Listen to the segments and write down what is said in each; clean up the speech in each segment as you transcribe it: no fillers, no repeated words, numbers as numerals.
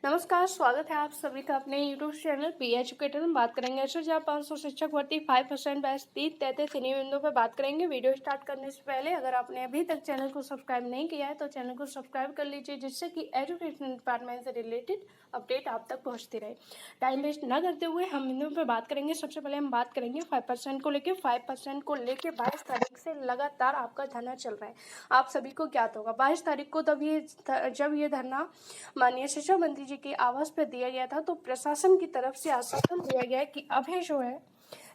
नमस्कार, स्वागत है आप सभी का अपने यूट्यूब चैनल बी एजुकेटर में। बात करेंगे 80,500 शिक्षक भर्ती 5% बैच 30-33 इन्हीं बिंदुओं पर बात करेंगे। वीडियो स्टार्ट करने से पहले अगर आपने अभी तक चैनल को सब्सक्राइब नहीं किया है तो चैनल को सब्सक्राइब कर लीजिए, जिससे कि एजुकेशन डिपार्टमेंट से रिलेटेड अपडेट आप तक पहुँचती रहे। टाइम वेस्ट न करते हुए हम बिंदुओं पर बात करेंगे। सबसे पहले हम बात करेंगे 5% को लेकर। 5% को लेकर 22 तारीख से लगातार आपका धरना चल रहा है। आप सभी को ज्ञात होगा 22 तारीख को जब ये धरना माननीय शिक्षा मंत्री जी के आवास पर दिया गया था, तो प्रशासन की तरफ से आश्वासन दिया गया है कि अभी जो है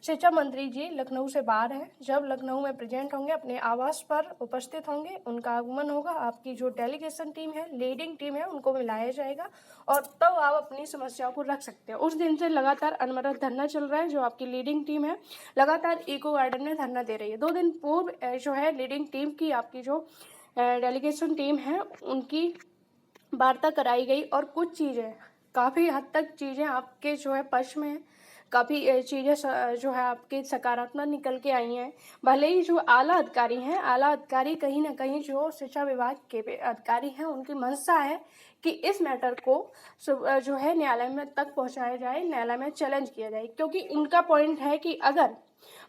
शिक्षा मंत्री जी लखनऊ से बाहर हैं। जब लखनऊ में प्रेजेंट होंगे, अपने आवास पर उपस्थित होंगे, उनका आगमन होगा, आपकी जो डेलीगेशन टीम है, लीडिंग टीम है, उनको मिलाया जाएगा और तब आप अपनी समस्याओं को रख सकते हैं। उस दिन से लगातार अनवरत धरना चल रहा है। जो आपकी लीडिंग टीम है लगातार इको गार्डन में धरना दे रही है। 2 दिन पूर्व जो है लीडिंग टीम की आपकी जो डेलीगेशन टीम है उनकी वार्ता कराई गई और कुछ चीज़ें काफ़ी हद तक चीज़ें आपके जो है पक्ष में, काफ़ी चीज़ें जो है आपके सकारात्मक निकल के आई हैं। भले ही जो आला अधिकारी हैं, आला अधिकारी कहीं ना कहीं जो शिक्षा विभाग के अधिकारी हैं, उनकी मंशा है कि इस मैटर को जो है न्यायालय में तक पहुंचाया जाए, न्यायालय में चैलेंज किया जाए, क्योंकि उनका पॉइंट है कि अगर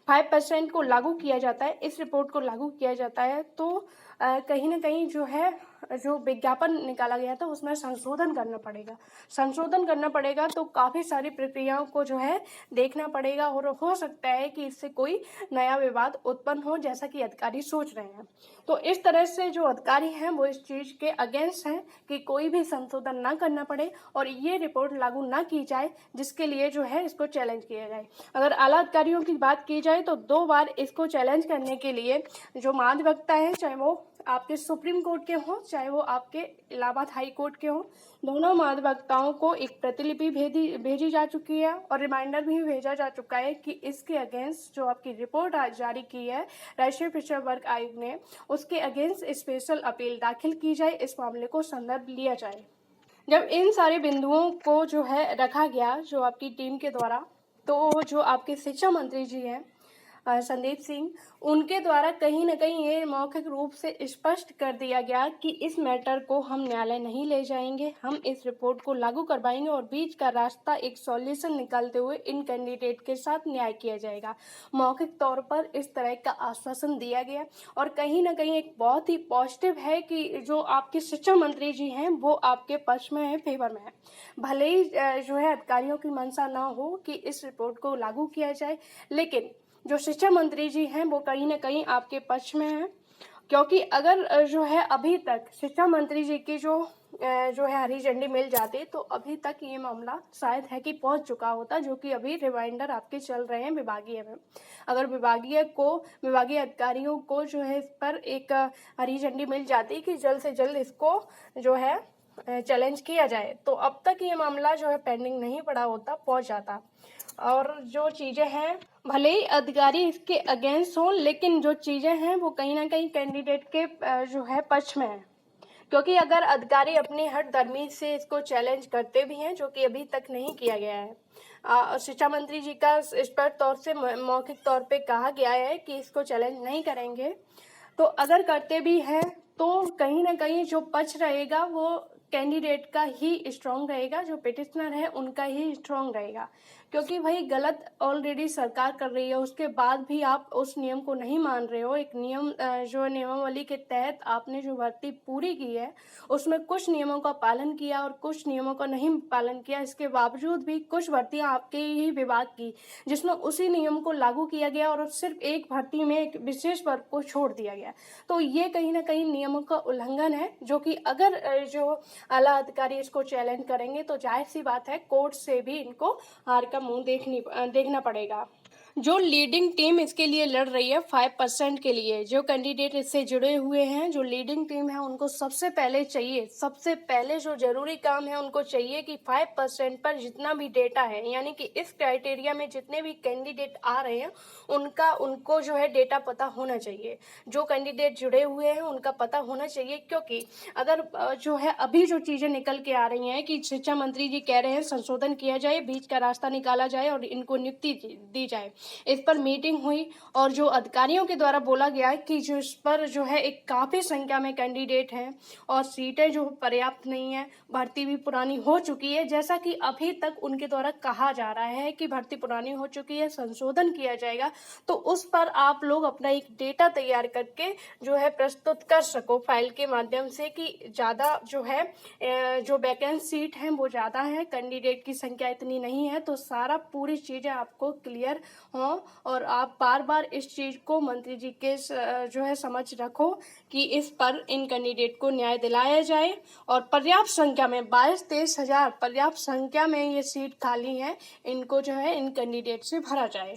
5% को लागू किया जाता है, इस रिपोर्ट को लागू किया जाता है, तो कहीं ना कहीं जो है जो विज्ञापन निकाला गया था उसमें संशोधन करना पड़ेगा। तो काफ़ी सारी प्रक्रियाओं को जो है देखना पड़ेगा और हो सकता है कि इससे कोई नया विवाद उत्पन्न हो, जैसा कि अधिकारी सोच रहे हैं। तो इस तरह से जो अधिकारी हैं वो इस चीज़ के अगेंस्ट हैं कि कोई भी संशोधन ना करना पड़े और ये रिपोर्ट लागू ना की जाए, जिसके लिए जो है इसको चैलेंज किया जाए। अगर आला अधिकारियों की बात की जाए तो 2 बार इसको चैलेंज करने के लिए जो महाधिवक्ता है, चाहे वो आपके सुप्रीम कोर्ट के हों, चाहे वो आपके इलाहाबाद हाई कोर्ट के हों, दोनों महाधिवक्ताओं को एक प्रतिलिपि भेजी जा चुकी है और रिमाइंडर भी भेजा जा चुका है कि इसके अगेंस्ट जो आपकी रिपोर्ट आज जारी की है राष्ट्रीय पिछड़ा वर्ग आयोग ने, उसके अगेंस्ट स्पेशल अपील दाखिल की जाए, इस मामले को संदर्भ लिया जाए। जब इन सारे बिंदुओं को जो है रखा गया जो आपकी टीम के द्वारा, तो जो आपके शिक्षा मंत्री जी हैं संदीप सिंह, उनके द्वारा कहीं ना कहीं ये मौखिक रूप से स्पष्ट कर दिया गया कि इस मैटर को हम न्यायालय नहीं ले जाएंगे, हम इस रिपोर्ट को लागू करवाएंगे और बीच का रास्ता एक सॉल्यूशन निकालते हुए इन कैंडिडेट के साथ न्याय किया जाएगा। मौखिक तौर पर इस तरह का आश्वासन दिया गया और कहीं ना कहीं एक बहुत ही पॉजिटिव है कि जो आपके शिक्षा मंत्री जी हैं वो आपके पक्ष में है, फेवर में है। भले ही जो है अधिकारियों की मंशा ना हो कि इस रिपोर्ट को लागू किया जाए, लेकिन जो शिक्षा मंत्री जी हैं वो कहीं ना कहीं आपके पक्ष में हैं, क्योंकि अगर जो है अभी तक शिक्षा मंत्री जी की जो है हरी झंडी मिल जाती तो अभी तक ये मामला शायद है कि पहुंच चुका होता, जो कि अभी रिमाइंडर आपके चल रहे हैं विभागीय में। अगर विभागीय अधिकारियों को जो है इस पर एक हरी झंडी मिल जाती कि जल्द से जल्द इसको जो है चैलेंज किया जाए, तो अब तक ये मामला जो है पेंडिंग नहीं पड़ा होता, पहुंच जाता। और जो चीज़ें हैं भले ही अधिकारी इसके अगेंस्ट हों, लेकिन जो चीज़ें हैं वो कहीं ना कहीं कैंडिडेट के जो है पक्ष में है, क्योंकि अगर अधिकारी अपनी हट धर्मी से इसको चैलेंज करते भी हैं, जो कि अभी तक नहीं किया गया है। शिक्षा मंत्री जी का स्पष्ट तौर से मौखिक तौर पे कहा गया है कि इसको चैलेंज नहीं करेंगे, तो अगर करते भी हैं तो कहीं ना कहीं जो पक्ष रहेगा वो कैंडिडेट का ही स्ट्रांग रहेगा, जो पिटिशनर है उनका ही स्ट्रांग रहेगा, क्योंकि भाई गलत ऑलरेडी सरकार कर रही है, उसके बाद भी आप उस नियम को नहीं मान रहे हो। एक नियम जो नियमावली के तहत आपने जो भर्ती पूरी की है उसमें कुछ नियमों का पालन किया और कुछ नियमों का नहीं पालन किया, इसके बावजूद भी कुछ भर्तियां आपके ही विभाग की जिसमें उसी नियम को लागू किया गया और सिर्फ एक भर्ती में एक विशेष वर्ग को छोड़ दिया गया, तो ये कहीं ना कहीं नियमों का उल्लंघन है, जो कि अगर जो आला अधिकारी इसको चैलेंज करेंगे तो जाहिर सी बात है कोर्ट से भी इनको हार का मुंह देखना पड़ेगा। जो लीडिंग टीम इसके लिए लड़ रही है 5% के लिए, जो कैंडिडेट इससे जुड़े हुए हैं, जो लीडिंग टीम है, उनको सबसे पहले जो जरूरी काम है उनको चाहिए कि 5% पर जितना भी डेटा है, यानी कि इस क्राइटेरिया में जितने भी कैंडिडेट आ रहे हैं उनको जो है डेटा पता होना चाहिए, जो कैंडिडेट जुड़े हुए हैं उनका पता होना चाहिए। क्योंकि अगर जो है अभी जो चीज़ें निकल के आ रही हैं कि शिक्षा मंत्री जी कह रहे हैं संशोधन किया जाए, बीच का रास्ता निकाला जाए और इनको नियुक्ति दी जाए, इस पर मीटिंग हुई और जो अधिकारियों के द्वारा बोला गया कि जो इस पर जो है एक काफ़ी संख्या में कैंडिडेट हैं और सीटें जो पर्याप्त नहीं है, भर्ती भी पुरानी हो चुकी है। जैसा कि अभी तक उनके द्वारा कहा जा रहा है कि भर्ती पुरानी हो चुकी है, संशोधन किया जाएगा, तो उस पर आप लोग अपना एक डेटा तैयार करके जो है प्रस्तुत कर सको फाइल के माध्यम से कि ज़्यादा जो है जो वैकेंट सीट हैं वो ज़्यादा है, कैंडिडेट की संख्या इतनी नहीं है। तो सारा पूरी चीज़ें आपको क्लियर हों और आप बार बार इस चीज़ को मंत्री जी के जो है समझ रखो कि इस पर इन कैंडिडेट को न्याय दिलाया जाए और पर्याप्त संख्या में 22-23 हज़ार पर्याप्त संख्या में ये सीट खाली हैं, इनको जो है इन कैंडिडेट से भरा जाए।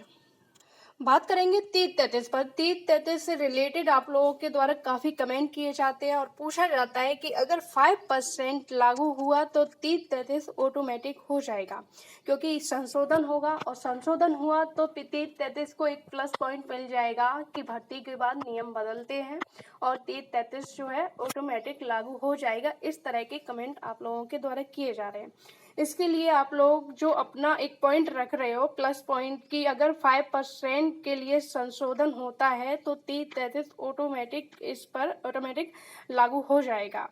बात करेंगे 30-33 पर। 30-33 से रिलेटेड आप लोगों के द्वारा काफ़ी कमेंट किए जाते हैं और पूछा जाता है कि अगर 5% लागू हुआ तो 30-33 ऑटोमेटिक हो जाएगा, क्योंकि संशोधन होगा और संशोधन हुआ तो 30-33 को एक प्लस पॉइंट मिल जाएगा कि भर्ती के बाद नियम बदलते हैं और 30-33 जो है ऑटोमेटिक लागू हो जाएगा। इस तरह के कमेंट आप लोगों के द्वारा किए जा रहे हैं। इसके लिए आप लोग जो अपना एक पॉइंट रख रहे हो प्लस पॉइंट की, अगर 5% के लिए संशोधन होता है तो 30-33 ऑटोमेटिक इस पर ऑटोमेटिक लागू हो जाएगा।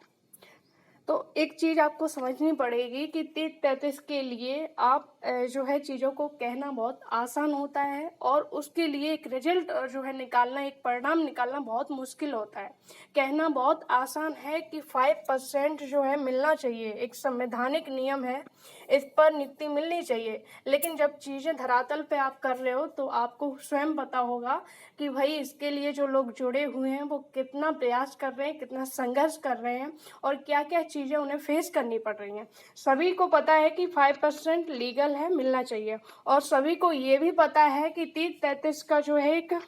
तो एक चीज़ आपको समझनी पड़ेगी कि 30-33 के लिए आप जो है चीज़ों को कहना बहुत आसान होता है और उसके लिए एक रिजल्ट जो है निकालना, एक परिणाम निकालना बहुत मुश्किल होता है। कहना बहुत आसान है कि 5% जो है मिलना चाहिए, एक संवैधानिक नियम है, इस पर नियुक्ति मिलनी चाहिए, लेकिन जब चीज़ें धरातल पे आप कर रहे हो तो आपको स्वयं पता होगा कि भाई इसके लिए जो लोग जुड़े हुए हैं वो कितना प्रयास कर रहे हैं, कितना संघर्ष कर रहे हैं और क्या क्या चीज़ें उन्हें फेस करनी पड़ रही हैं। सभी को पता है कि 5% लीगल है, मिलना चाहिए और सभी को ये भी पता है कि 30-33 का जो है एक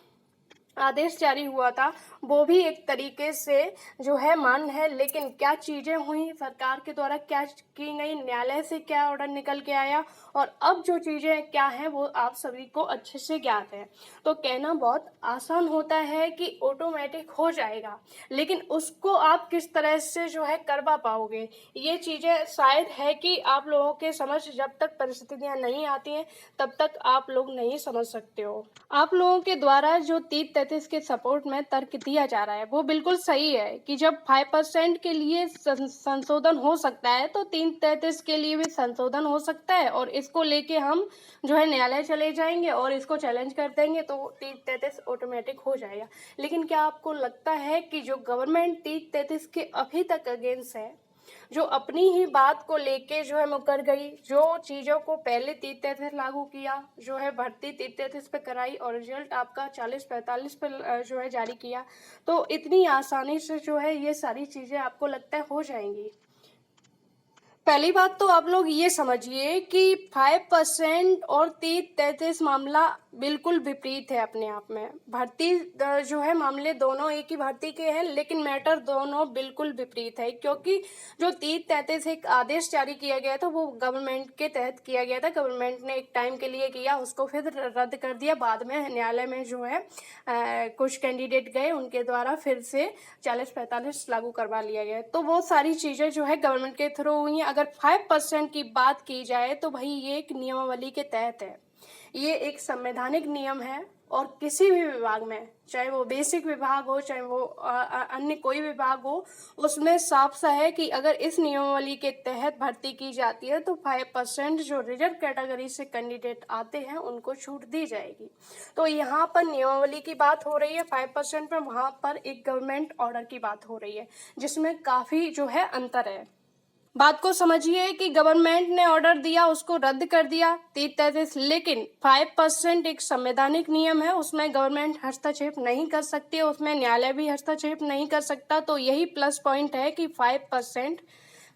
आदेश जारी हुआ था वो भी एक तरीके से जो है मान्य है, लेकिन क्या चीज़ें हुई, सरकार के द्वारा क्या की गई, न्यायालय से क्या ऑर्डर निकल के आया और अब जो चीज़ें क्या हैं वो आप सभी को अच्छे से ज्ञात है। तो कहना बहुत आसान होता है कि ऑटोमेटिक हो जाएगा, लेकिन उसको आप किस तरह से जो है करवा पाओगे, ये चीज़ें शायद है कि आप लोगों के समझ जब तक परिस्थितियाँ नहीं आती हैं तब तक आप लोग नहीं समझ सकते हो। आप लोगों के द्वारा जो 30-33 के सपोर्ट में तर्क दिया जा रहा है वो बिल्कुल सही है कि जब 5% के लिए संशोधन हो सकता है तो 30-33 के लिए भी संशोधन हो सकता है और इसको लेके हम जो है न्यायालय चले जाएंगे और इसको चैलेंज कर देंगे तो 30-33 ऑटोमेटिक हो जाएगा। लेकिन क्या आपको लगता है कि जो गवर्नमेंट 30-33 के अभी तक अगेंस्ट है, जो अपनी ही बात को लेके जो है मुकर गई, जो चीज़ों को पहले 30-33 लागू किया, जो है भर्ती 30-33 पे कराई और रिजल्ट आपका 40-45 पे जो है जारी किया, तो इतनी आसानी से जो है ये सारी चीज़ें आपको लगता है हो जाएंगी? पहली बात तो आप लोग ये समझिए कि 5% और 30-33 मामला बिल्कुल विपरीत है अपने आप में। भर्ती जो है मामले दोनों एक ही भर्ती के हैं, लेकिन मैटर दोनों बिल्कुल विपरीत है, क्योंकि जो 30-33 एक आदेश जारी किया गया था वो गवर्नमेंट के तहत किया गया था। गवर्नमेंट ने एक टाइम के लिए किया, उसको फिर रद्द कर दिया। बाद में न्यायालय में जो है कुछ कैंडिडेट गए, उनके द्वारा फिर से 40-45 लागू करवा लिया गया। तो वो सारी चीज़ें जो है गवर्नमेंट के थ्रू हुई हैं। अगर 5% की बात की जाए तो भाई ये एक नियमावली के तहत है, ये एक संवैधानिक नियम है और किसी भी विभाग में, चाहे वो बेसिक विभाग हो चाहे वो अन्य कोई विभाग हो, उसमें साफ सा है कि अगर इस नियमावली के तहत भर्ती की जाती है तो 5% जो रिजर्व कैटेगरी से कैंडिडेट आते हैं उनको छूट दी जाएगी। तो यहाँ पर नियमावली की बात हो रही है 5% में, वहाँ पर एक गवर्नमेंट ऑर्डर की बात हो रही है जिसमें काफ़ी जो है अंतर है। बात को समझिए कि गवर्नमेंट ने ऑर्डर दिया, उसको रद्द कर दिया 30-33, लेकिन 5% एक संवैधानिक नियम है, उसमें गवर्नमेंट हस्तक्षेप नहीं कर सकती, उसमें न्यायालय भी हस्तक्षेप नहीं कर सकता। तो यही प्लस पॉइंट है कि 5%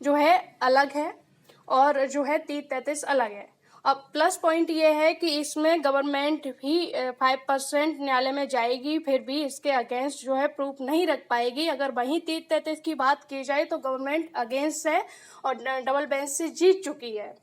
जो है अलग है और जो है 30-33 अलग है। अब प्लस पॉइंट ये है कि इसमें गवर्नमेंट भी 5% न्यायालय में जाएगी, फिर भी इसके अगेंस्ट जो है प्रूफ नहीं रख पाएगी। अगर वहीं 30-33 की बात की जाए तो गवर्नमेंट अगेंस्ट है और डबल बेंच से जीत चुकी है।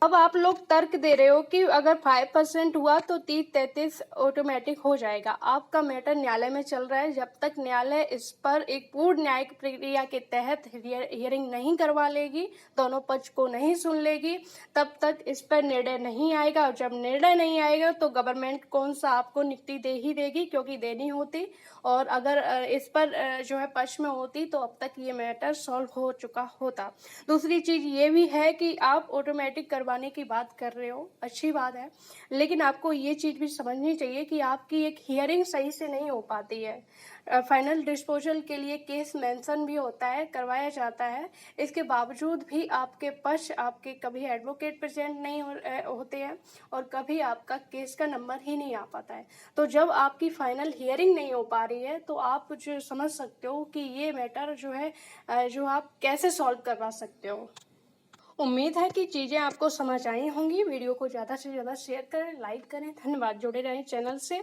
अब आप लोग तर्क दे रहे हो कि अगर 5% हुआ तो 30-33 ऑटोमेटिक हो जाएगा। आपका मैटर न्यायालय में चल रहा है। जब तक न्यायालय इस पर एक पूर्ण न्यायिक प्रक्रिया के तहत हियरिंग नहीं करवा लेगी, दोनों पक्ष को नहीं सुन लेगी, तब तक इस पर निर्णय नहीं आएगा। और जब निर्णय नहीं आएगा तो गवर्नमेंट कौन सा आपको नियुक्ति दे ही देगी, क्योंकि देनी होती। और अगर इस पर जो है पक्ष में होती तो अब तक ये मैटर सॉल्व हो चुका होता। दूसरी चीज़ ये भी है कि आप ऑटोमेटिक करवाने की बात कर रहे हो, अच्छी बात है, लेकिन आपको ये चीज़ भी समझनी चाहिए कि आपकी एक हियरिंग सही से नहीं हो पाती है। फाइनल डिस्पोजल के लिए केस मेंशन भी होता है, करवाया जाता है, इसके बावजूद भी आपके पक्ष, आपके कभी एडवोकेट प्रेजेंट नहीं होते हैं और कभी आपका केस का नंबर ही नहीं आ पाता है। तो जब आपकी फाइनल हियरिंग नहीं हो पा रही है तो आप जो समझ सकते हो कि ये मैटर जो है जो आप कैसे सॉल्व करवा सकते हो। उम्मीद है कि चीज़ें आपको समझ आई होंगी। वीडियो को ज़्यादा से ज़्यादा शेयर करें, लाइक करें। धन्यवाद। जुड़े रहें चैनल से।